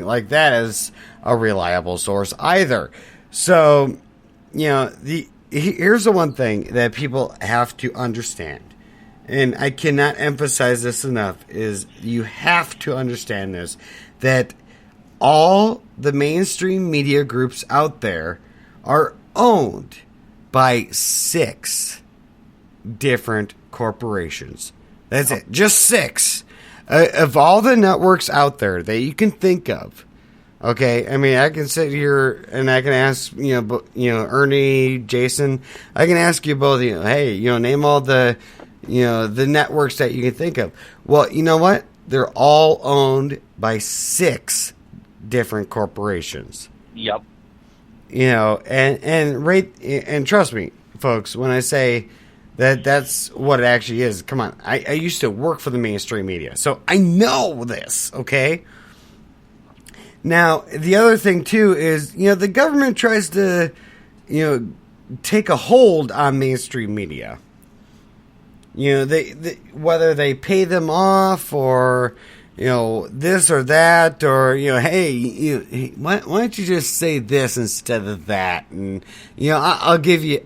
like that as a reliable source either. So, here's the one thing that people have to understand, and I cannot emphasize this enough, is you have to understand this, that all the mainstream media groups out there are owned by 6 different corporations. That's it. Just 6. Of all the networks out there that you can think of, okay, I mean, I can sit here and I can ask, Ernie, Jason, I can ask you both, hey, name all the, the networks that you can think of. Well, you know what? They're all owned by 6 different corporations. Yep. And trust me, folks, when I say that's what it actually is, come on, I used to work for the mainstream media, so I know this, okay? Now, the other thing, too, is, the government tries to, take a hold on mainstream media. They whether they pay them off or, this or that, or, hey, why don't you just say this instead of that? And, I'll give you,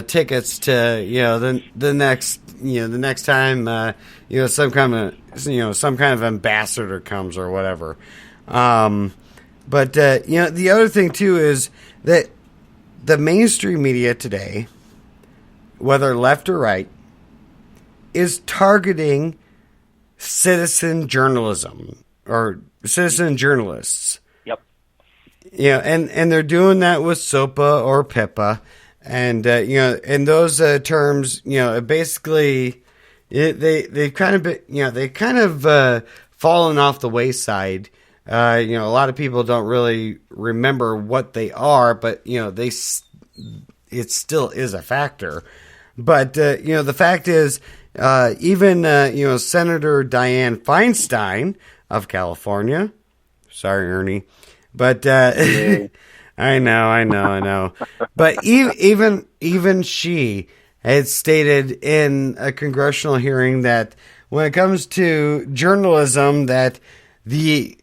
tickets to, the next time, some kind of ambassador comes or whatever. But the other thing too is that the mainstream media today, whether left or right, is targeting citizen journalism or citizen journalists. Yep. And they're doing that with SOPA or PIPA. And, in those terms, basically, they've kind of fallen off the wayside. A lot of people don't really remember what they are, but, it still is a factor. But, the fact is, even, Senator Dianne Feinstein of California, sorry, Ernie, but, I know. But even she had stated in a congressional hearing that when it comes to journalism, that the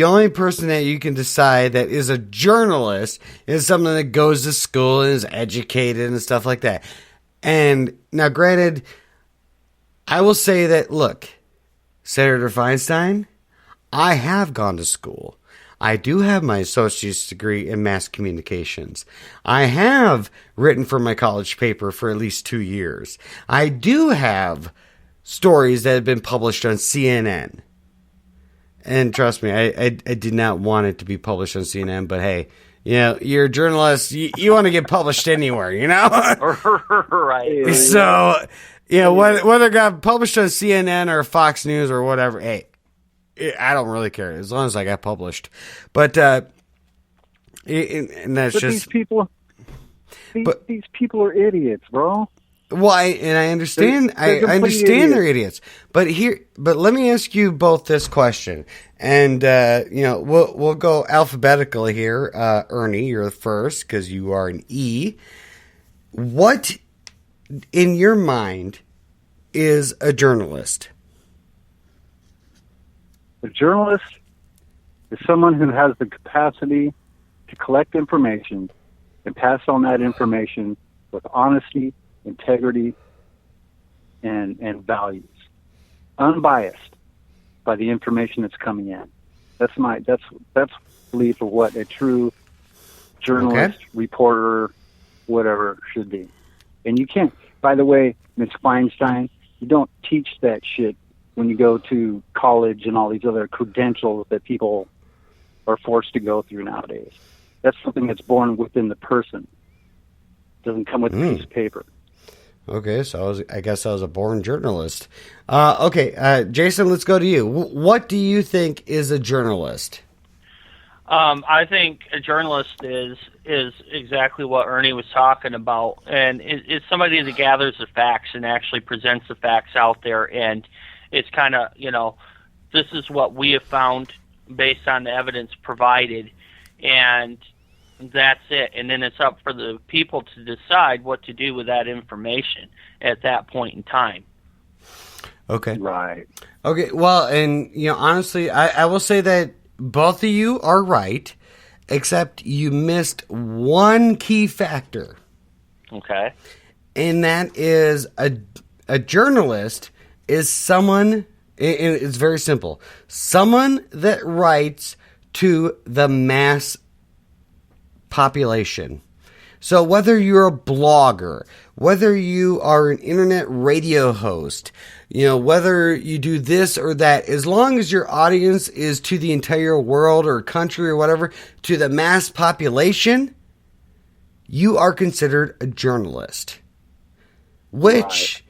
only person that you can decide that is a journalist is someone that goes to school and is educated and stuff like that. And now, granted, I will say that, look, Senator Feinstein, I have gone to school. I do have my associate's degree in mass communications. I have written for my college paper for at least 2 years. I do have stories that have been published on CNN. And trust me, I did not want it to be published on CNN, but hey, you're a journalist. You want to get published anywhere, Right. So, whether it got published on CNN or Fox News or whatever, hey, I don't really care as long as I got published. But and that's just these people are idiots, bro. Well, I understand. I understand they're idiots. But let me ask you both this question, and we'll go alphabetically here. Ernie, you're the first because you are an E. What, in your mind, is a journalist? A journalist is someone who has the capacity to collect information and pass on that information with honesty, integrity, and values, unbiased by the information that's coming in. That's belief of what a true journalist, reporter, whatever should be. And you can't. By the way, Ms. Feinstein, you don't teach that shit when you go to college and all these other credentials that people are forced to go through nowadays. That's something that's born within the person. It doesn't come with a piece of paper. Okay, so I guess I was a born journalist. Jason, let's go to you. What do you think is a journalist? I think a journalist is exactly what Ernie was talking about, and it's somebody that gathers the facts and actually presents the facts out there, and it's kind of, this is what we have found based on the evidence provided, and that's it. And then it's up for the people to decide what to do with that information at that point in time. Okay. Right. Okay. Well, and honestly, I will say that both of you are right, except you missed one key factor, Okay. and that is a journalist is someone. And it's very simple. Someone that writes to the mass population. So whether you're a blogger, whether you are an internet radio host, whether you do this or that, as long as your audience is to the entire world or country or whatever, to the mass population, you are considered a journalist. Which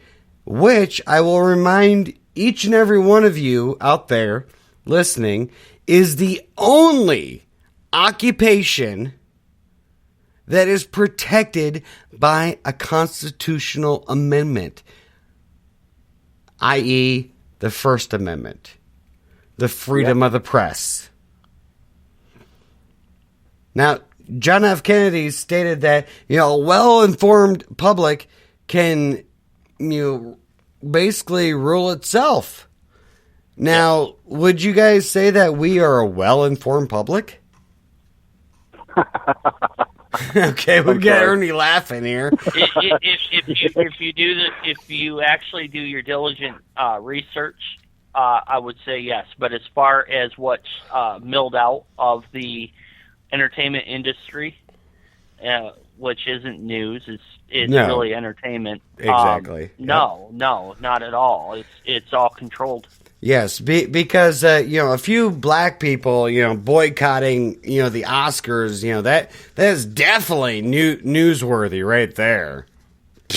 I will remind each and every one of you out there listening is the only occupation that is protected by a constitutional amendment, i.e., the First Amendment, the freedom of the press. Now, John F. Kennedy stated that, a well-informed public can, basically rule itself. Now, would you guys say that we are a well-informed public? Okay, we got Ernie laughing here. If you actually do your diligent research, I would say yes. But as far as what's milled out of the entertainment industry, which isn't news, it's really entertainment. Exactly. No, not at all. It's all controlled. Yes, because a few black people, boycotting, the Oscars, that is definitely newsworthy right there.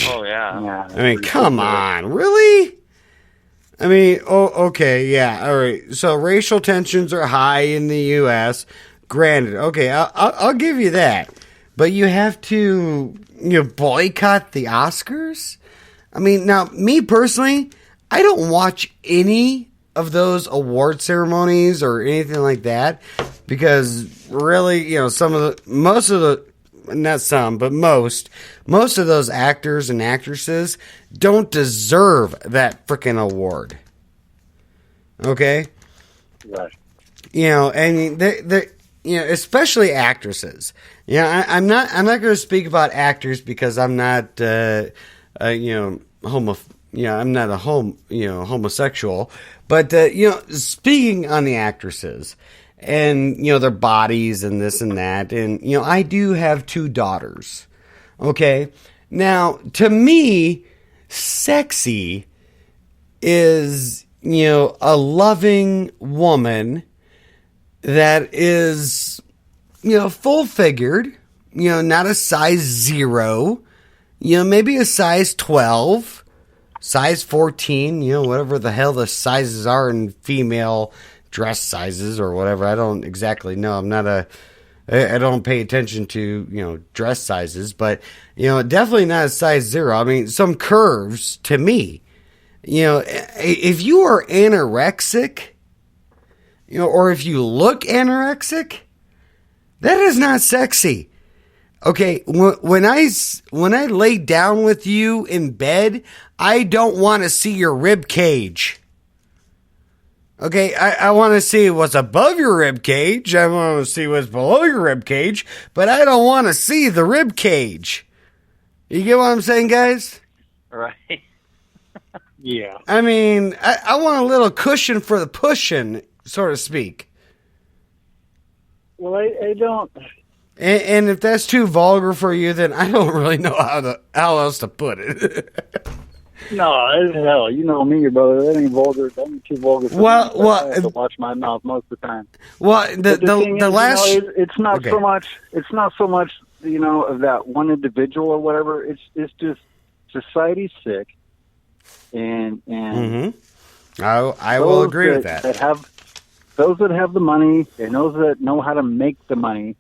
Oh yeah. I mean, come on, really? I mean, okay, yeah, all right. So racial tensions are high in the U.S. Granted, okay, I'll give you that, but you have to boycott the Oscars. I mean, now me personally, I don't watch any of those award ceremonies or anything like that because really, most of those actors and actresses don't deserve that freaking award. Okay? Right. And they especially actresses. I'm not going to speak about actors because I'm not I'm not a homosexual, but speaking on the actresses and their bodies and this and that, and I do have 2 daughters. Okay, now to me, sexy is a loving woman that is full figured, not a size 0, maybe a size 12. Size 14, whatever the hell the sizes are in female dress sizes or whatever. I don't exactly know. I don't pay attention to, dress sizes, but, definitely not a size 0. I mean, some curves to me, if you are anorexic, or if you look anorexic, that is not sexy. Okay, when I lay down with you in bed, I don't want to see your rib cage. Okay, I want to see what's above your rib cage. I want to see what's below your rib cage, but I don't want to see the rib cage. You get what I'm saying, guys? Right. Yeah. I mean, I want a little cushion for the pushing, so to speak. Well, I don't... And if that's too vulgar for you, then I don't really know how else to put it. No, hell, you know me, brother. That ain't vulgar. That ain't too vulgar. Well, I have to watch my mouth most of the time. Well, the last, it's not so much. It's not so much, of that one individual or whatever. It's just society's sick, and I will agree with that. Those that have the money and those that know how to make the money.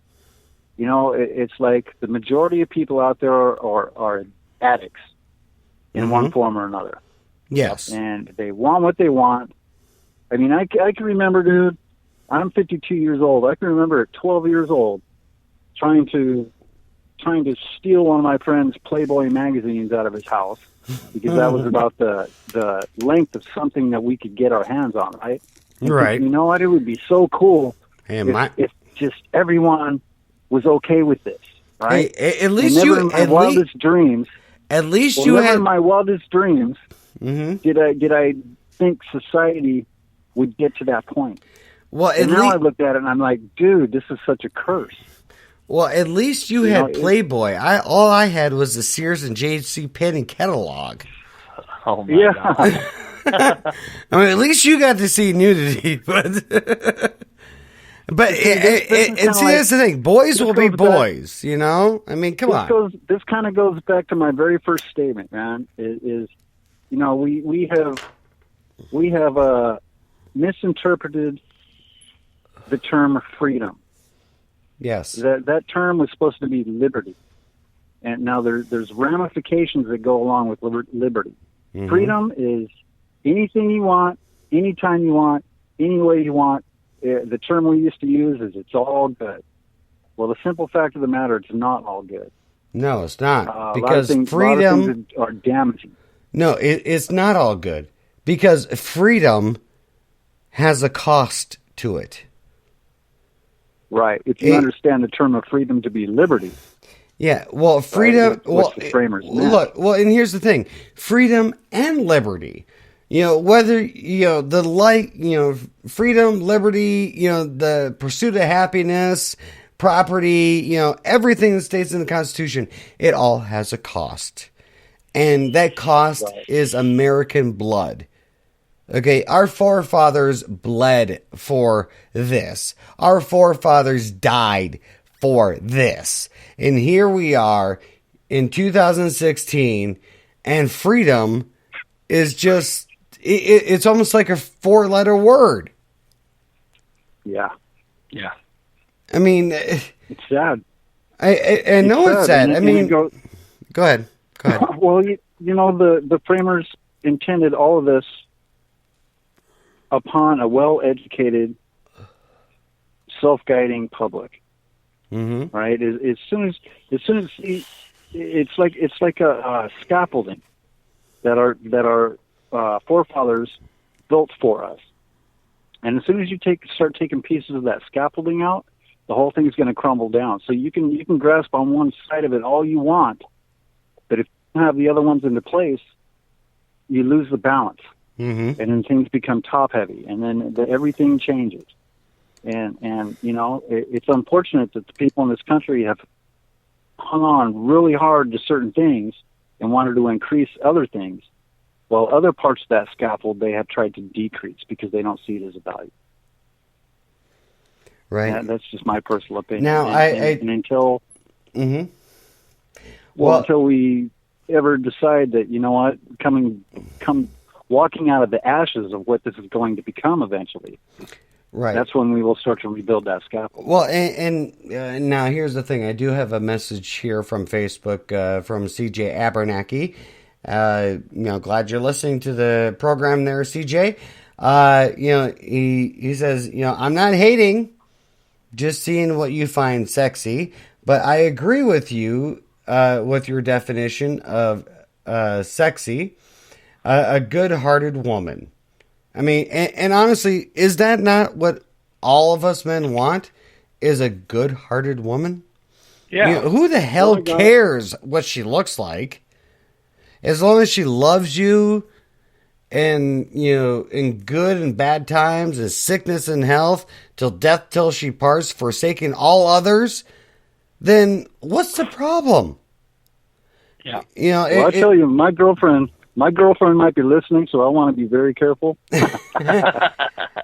It's like the majority of people out there are addicts in one form or another. Yes. And they want what they want. I mean, I can remember, dude, I'm 52 years old. I can remember at 12 years old trying to trying to steal one of my friend's Playboy magazines out of his house because that was about the length of something that we could get our hands on, right? And Right. you know what? It would be so cool if just everyone was okay with this, right? Hey, at least and never you in my wildest dreams. At least Well, you never had in my wildest dreams did I think society would get to that point. well. And now I looked at it and I'm like, dude, this is such a curse. Well, at least you had Playboy. All I had was the Sears and J.C. Penney catalog. Oh my God. I mean, at least you got to see nudity, but and see, that's the thing. Boys will be boys, you know. I mean, come on. This kind of goes back to my very first statement, man. Is you know, we have misinterpreted the term freedom. Yes. That term was supposed to be liberty, and now there's ramifications that go along with liberty. Mm-hmm. Freedom is anything you want, anytime you want, any way you want. The term we used to use is it's all good. Well, the simple fact of the matter, it's not all good. No, it's not, because a lot of freedom things are damaging. No, it's not all good, because freedom has a cost to it. Right. If you understand the term of freedom to be liberty. Yeah, well, freedom. What the framers meant. Look, and here's the thing: freedom and liberty. You know, whether freedom, liberty. You know, the pursuit of happiness, property. Everything that states in the Constitution. It all has a cost, and that cost is American blood. Okay, our forefathers bled for this. Our forefathers died for this. And here we are in 2016, and freedom is just, it's almost like a 4-letter word. Yeah. Yeah. I mean, it's sad. I know it's sad. I mean, go ahead. Well, you know, the framers intended all of this upon a well-educated, self-guiding public, right? As soon as it's like a scaffolding that our forefathers built for us, and as soon as you start taking pieces of that scaffolding out, the whole thing is going to crumble down. So you can grasp on one side of it all you want, but if you don't have the other ones into place, you lose the balance. And then things become top heavy, and then everything changes. And you know, it's unfortunate that the people in this country have hung on really hard to certain things and wanted to increase other things, while other parts of that scaffold they have tried to decrease because they don't see it as a value. Right. And that's just my personal opinion. Now, and until until we ever decide that, you know what, come walking out of the ashes of what this is going to become eventually. Right. That's when we will start to rebuild that scaffold. Well, and now here's the thing. I do have a message here from Facebook from CJ Abernathy. Glad you're listening to the program there, CJ. He says, I'm not hating, just seeing what you find sexy. But I agree with you with your definition of sexy. A good-hearted woman. I mean, and honestly, is that not what all of us men want? Is a good-hearted woman? Yeah. Who the hell cares what she looks like? As long as she loves you, and in good and bad times, in sickness and health, till death till she parts, forsaking all others, then what's the problem? Yeah. I tell you, my girlfriend might be listening, so I want to be very careful.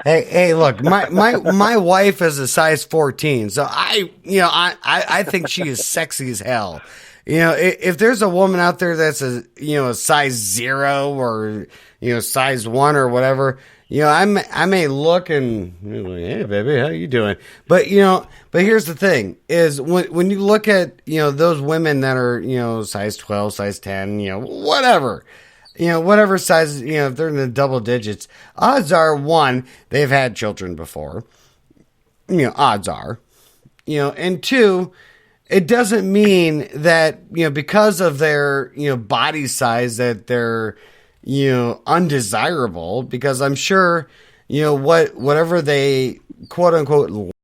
Hey, look, my wife is a size 14, so I think she is sexy as hell. If there's a woman out there that's a size 0 or size 1 or whatever, I may look and hey baby, how you doing? But here's the thing: is when you look at those women that are size 12, size 10, whatever. Whatever size, if they're in the double digits, odds are, one, they've had children before. Odds are. And two, it doesn't mean that, because of their, body size that they're, undesirable, because I'm sure, whatever they quote unquote